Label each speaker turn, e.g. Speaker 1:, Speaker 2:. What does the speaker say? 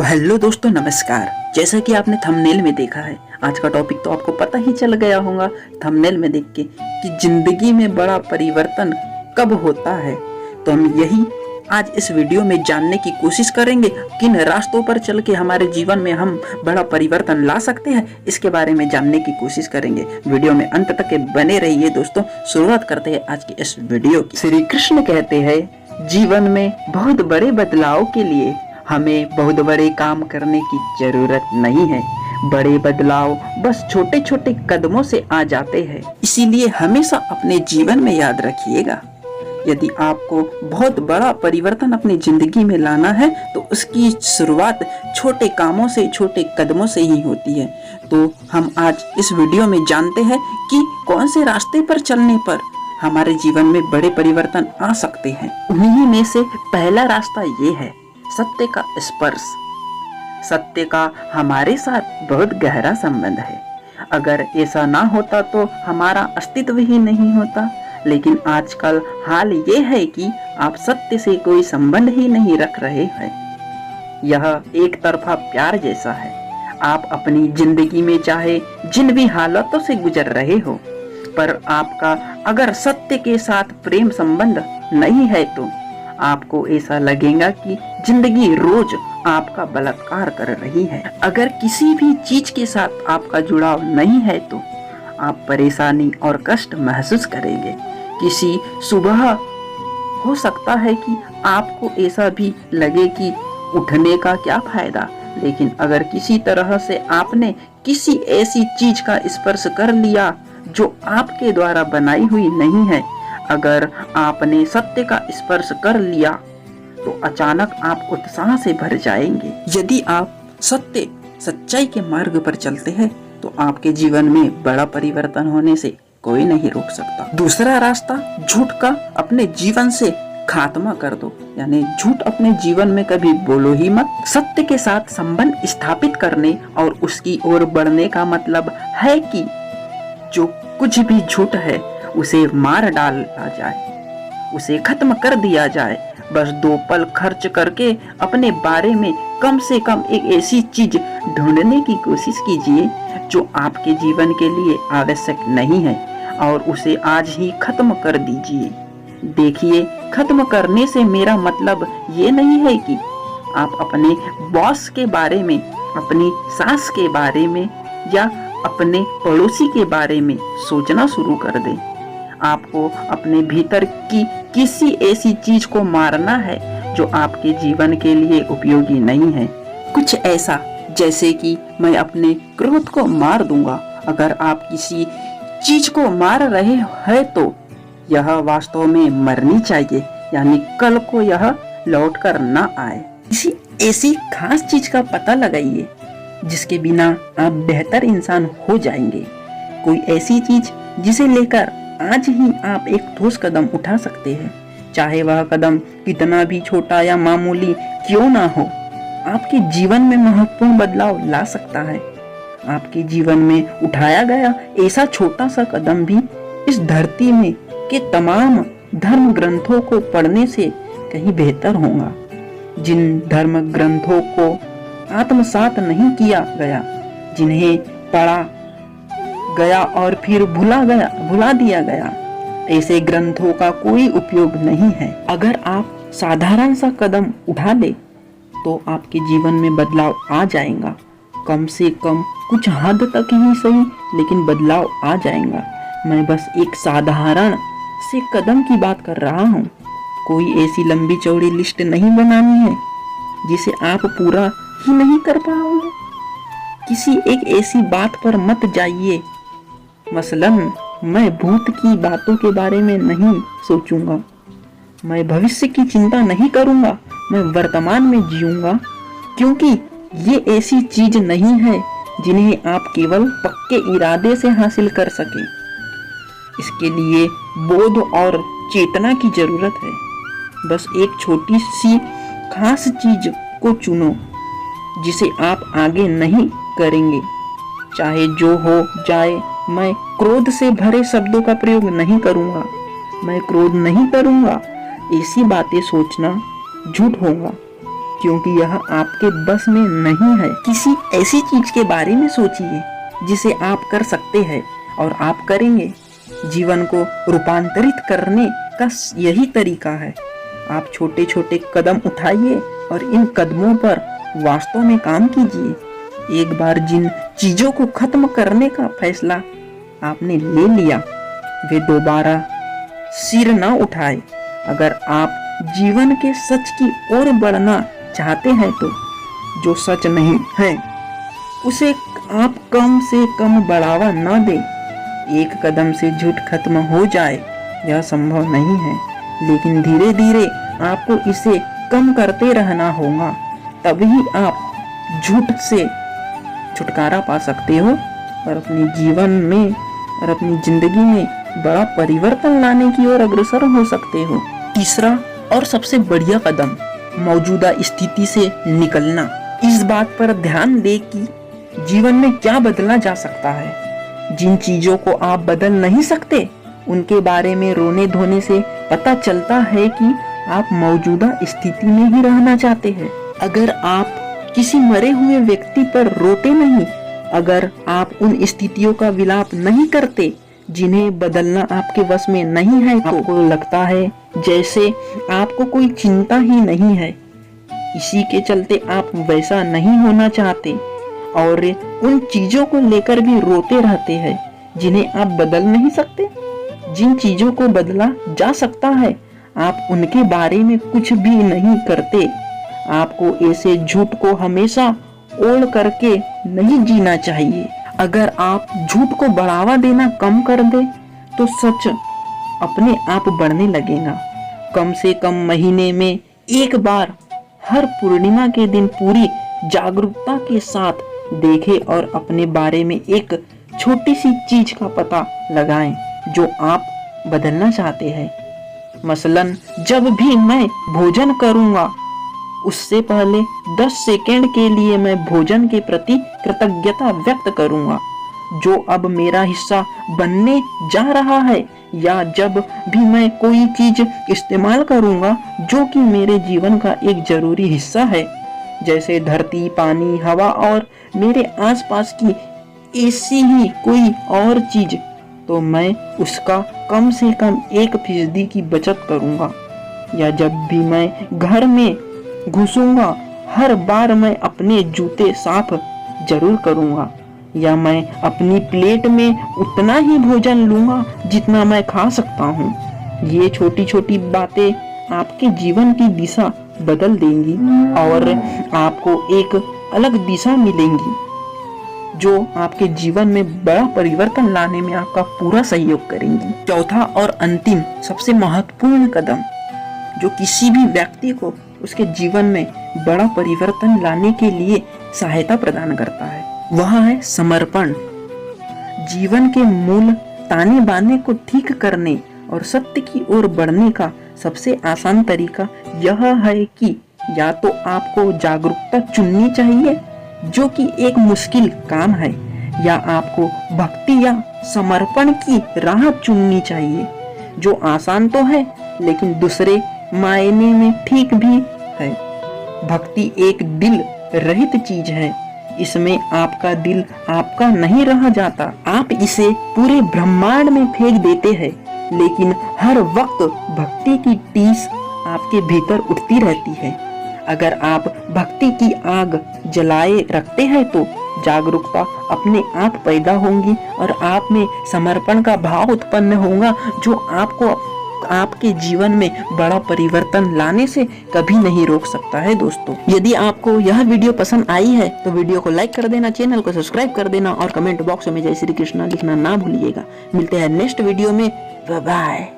Speaker 1: तो हेलो दोस्तों, नमस्कार। जैसा कि आपने थंबनेल में देखा है, आज का टॉपिक तो आपको पता ही चल गया होगा थंबनेल में देख के कि जिंदगी में बड़ा परिवर्तन कब होता है। तो हम यही आज इस वीडियो में जानने की कोशिश करेंगे किन रास्तों पर चल के हमारे जीवन में हम बड़ा परिवर्तन ला सकते हैं। इसके बारे में जानने की कोशिश करेंगे। वीडियो में अंत तक बने रहिए दोस्तों। शुरुआत करते हैं आज की इस वीडियो की। श्री कृष्ण कहते हैं, जीवन में बहुत बड़े बदलाव के लिए हमें बहुत बड़े काम करने की जरूरत नहीं है। बड़े बदलाव बस छोटे छोटे कदमों से आ जाते हैं। इसीलिए हमेशा अपने जीवन में याद रखिएगा, यदि आपको बहुत बड़ा परिवर्तन अपनी जिंदगी में लाना है तो उसकी शुरुआत छोटे कामों से, छोटे कदमों से ही होती है। तो हम आज इस वीडियो में जानते हैं कि कौन से रास्ते पर चलने पर हमारे जीवन में बड़े परिवर्तन आ सकते हैं। उन्हीं में से पहला रास्ता ये है, सत्य का स्पर्श। सत्य का हमारे साथ बहुत गहरा संबंध है। अगर ऐसा ना होता तो हमारा अस्तित्व ही नहीं होता। लेकिन आजकल हाल ये है कि आप सत्य से कोई संबंध ही नहीं रख रहे हैं। यह एक तरफा प्यार जैसा है। आप अपनी जिंदगी में चाहे जिन भी हालातों से गुजर रहे हो, पर आपका अगर सत्य के साथ प्रेम संबंध नहीं है तो आपको ऐसा लगेगा कि जिंदगी रोज आपका बलात्कार कर रही है। अगर किसी भी चीज के साथ आपका जुड़ाव नहीं है तो आप परेशानी और कष्ट महसूस करेंगे। किसी सुबह हो सकता है कि आपको ऐसा भी लगे कि उठने का क्या फायदा, लेकिन अगर किसी तरह से आपने किसी ऐसी चीज का स्पर्श कर लिया जो आपके द्वारा बनाई हुई नहीं है, अगर आपने सत्य का स्पर्श कर लिया तो अचानक आप उत्साह से भर जाएंगे। यदि आप सत्य सच्चाई के मार्ग पर चलते हैं तो आपके जीवन में बड़ा परिवर्तन होने से कोई नहीं रोक सकता। दूसरा रास्ता, झूठ का अपने जीवन से खात्मा कर दो। यानी झूठ अपने जीवन में कभी बोलो ही मत। सत्य के साथ संबंध स्थापित करने और उसकी ओर बढ़ने का मतलब है कि जो कुछ भी झूठ है उसे मार डाला जाए, उसे खत्म कर दिया जाए। बस 2 पल खर्च करके अपने बारे में कम से कम एक ऐसी चीज ढूंढने की कोशिश कीजिए जो आपके जीवन के लिए आवश्यक नहीं है और उसे आज ही खत्म कर दीजिए। देखिए, खत्म करने से मेरा मतलब ये नहीं है कि आप अपने बॉस के बारे में, अपनी सास के बारे में या अपने पड़ोसी के बारे में सोचना शुरू कर दें। आपको अपने भीतर की किसी ऐसी चीज को मारना है जो आपके जीवन के लिए उपयोगी नहीं है। कुछ ऐसा जैसे कि मैं अपने क्रोध को मार दूंगा। अगर आप किसी चीज को मार रहे हैं तो यह वास्तव में मरनी चाहिए, यानी कल को यह लौट कर ना आए। किसी ऐसी खास चीज का पता लगाइए जिसके बिना आप बेहतर इंसान हो जाएंगे। कोई ऐसी चीज जिसे लेकर आज ही आप एक ठोस कदम उठा सकते हैं, चाहे वह कदम कितना भी छोटा या मामूली क्यों ना हो, आपके जीवन में महत्वपूर्ण बदलाव ला सकता है। आपके जीवन में उठाया गया ऐसा छोटा सा कदम भी इस धरती में के तमाम धर्म ग्रंथों को पढ़ने से कहीं बेहतर होगा। जिन धर्म ग्रंथों को आत्मसात नहीं किया गया, जिन्हें पढ़ा गया और फिर भुला दिया गया, ऐसे ग्रंथों का कोई उपयोग नहीं है। अगर आप साधारण सा कदम उठा ले तो आपके जीवन में बदलाव आ जाएगा। कम से कम कुछ हद तक ही सही, लेकिन बदलाव आ जाएगा। मैं बस एक साधारण से कदम की बात कर रहा हूँ। कोई ऐसी लंबी चौड़ी लिस्ट नहीं बनानी है जिसे आप पूरा ही नहीं कर पाओगे। किसी एक ऐसी बात पर मत जाइए, मसलन मैं भूत की बातों के बारे में नहीं सोचूंगा, मैं भविष्य की चिंता नहीं करूंगा, मैं वर्तमान में जीऊंगा, क्योंकि ये ऐसी चीज नहीं है जिन्हें आप केवल पक्के इरादे से हासिल कर सके। इसके लिए बोध और चेतना की जरूरत है। बस एक छोटी सी खास चीज को चुनो जिसे आप आगे नहीं करेंगे, चाहे जो हो जाए। मैं क्रोध से भरे शब्दों का प्रयोग नहीं करूंगा, मैं क्रोध नहीं करूंगा। ऐसी बातें सोचना झूठ होगा। क्योंकि यह आपके बस में नहीं है। किसी ऐसी चीज के बारे में सोचिए जिसे आप कर सकते हैं और आप करेंगे। जीवन को रूपांतरित करने का यही तरीका है। आप छोटे छोटे कदम उठाइए और इन कदमों पर वास्तव में काम कीजिए। एक बार जिन चीजों को खत्म करने का फैसला आपने ले लिया, वे दोबारा सिर ना उठाए। अगर आप जीवन के सच की ओर बढ़ना चाहते हैं तो जो सच नहीं है उसे आप कम से कम बढ़ावा न दें। एक कदम से झूठ खत्म हो जाए यह संभव नहीं है, लेकिन धीरे धीरे आपको इसे कम करते रहना होगा। तभी आप झूठ से छुटकारा पा सकते हो और अपने जीवन में और अपनी जिंदगी में बड़ा परिवर्तन लाने की ओर अग्रसर हो सकते हो। तीसरा और सबसे बढ़िया कदम, मौजूदा स्थिति से निकलना। इस बात पर ध्यान दें कि जीवन में क्या बदला जा सकता है। जिन चीजों को आप बदल नहीं सकते उनके बारे में रोने धोने से पता चलता है कि आप मौजूदा स्थिति में ही रहना चाहते हैं। अगर आप किसी मरे हुए व्यक्ति पर रोते नहीं, अगर आप उन स्थितियों का विलाप नहीं करते जिन्हें बदलना आपके वश में नहीं है, तो आपको लगता है जैसे आपको कोई चिंता ही नहीं है। इसी के चलते आप वैसा नहीं होना चाहते और उन चीजों को लेकर भी रोते रहते हैं जिन्हें आप बदल नहीं सकते। जिन चीजों को बदला जा सकता है आप उनके बारे में कुछ भी नहीं करते। आपको ऐसे झूठ को हमेशा ओढ़ करके नहीं जीना चाहिए। अगर आप झूठ को बढ़ावा देना कम कर दे तो सच अपने आप बढ़ने लगेगा। कम से कम महीने में एक बार हर पूर्णिमा के दिन पूरी जागरूकता के साथ देखें और अपने बारे में एक छोटी सी चीज का पता लगाएं जो आप बदलना चाहते हैं। मसलन जब भी मैं भोजन करूंगा उससे पहले 10 सेकंड के लिए मैं भोजन के प्रति कृतज्ञता व्यक्त करूंगा जो अब मेरा हिस्सा बनने जा रहा है, या जब भी मैं कोई चीज इस्तेमाल करूंगा जो कि मेरे जीवन का एक जरूरी हिस्सा है, जैसे धरती, पानी, हवा और मेरे आसपास की ऐसी ही कोई और चीज, तो मैं उसका कम से कम 1% की बचत करूंगा। या जब भी मैं घर में घुसूंगा हर बार मैं अपने जूते साफ जरूर करूंगा, या मैं अपनी प्लेट में उतना ही भोजन लूंगा जितना मैं खा सकता हूँ। ये छोटी छोटी बातें आपके जीवन की दिशा बदल देंगी और आपको एक अलग दिशा मिलेंगी जो आपके जीवन में बड़ा परिवर्तन लाने में आपका पूरा सहयोग करेंगी। चौथा और अंतिम सबसे महत्वपूर्ण कदम जो किसी भी व्यक्ति को उसके जीवन में बड़ा परिवर्तन लाने के लिए सहायता प्रदान करता है, वह है समर्पण। जीवन के मूल ताने बाने को ठीक करने और सत्य की ओर बढ़ने का सबसे आसान तरीका यह है कि या तो आपको जागरूकता चुननी चाहिए जो कि एक मुश्किल काम है, या आपको भक्ति या समर्पण की राह चुननी चाहिए जो आसान तो है लेकिन दूसरे मायने में ठीक भी है। भक्ति एक दिल रहित चीज है, इसमें आपका दिल आपका नहीं रह जाता, आप इसे पूरे ब्रह्मांड में फेंक देते हैं, लेकिन हर वक्त भक्ति की टीस आपके भीतर उठती रहती है। अगर आप भक्ति की आग जलाए रखते हैं तो जागरूकता अपने आप पैदा होंगी और आप में समर्पण का भाव उत्पन्न होगा जो आपको आपके जीवन में बड़ा परिवर्तन लाने से कभी नहीं रोक सकता है। दोस्तों, यदि आपको यह वीडियो पसंद आई है तो वीडियो को लाइक कर देना, चैनल को सब्सक्राइब कर देना और कमेंट बॉक्स में जय श्री कृष्णा लिखना ना भूलिएगा। मिलते हैं नेक्स्ट वीडियो में। Bye bye.